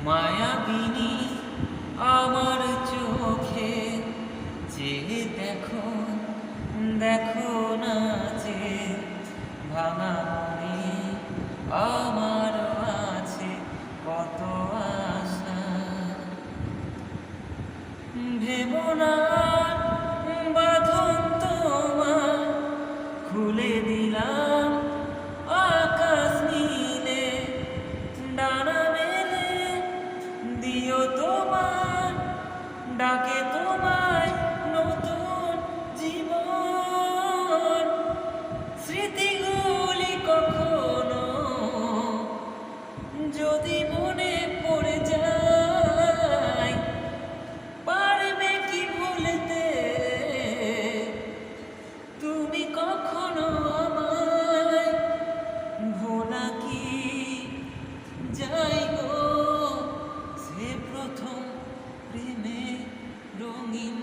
মায়াবিনী আমার চোখে চেয়ে দেখো, দেখো না যে ভাঙা মনে আমার আছে কত আশা। ভেবো না বাঁধন তোমার, খুলে দিলাম আকাশ নীলে, ডানা মেলে দিও তোমার ডাকে তোমায় নতুন জীবন। স্মৃতিগুলি কখনো যদি মনে পড়ে যায়, পারবে কি ভুলতে তুমি কখনো আমায়? ভোলা কি যায় গো সে প্রথম প্রেমে রঙিন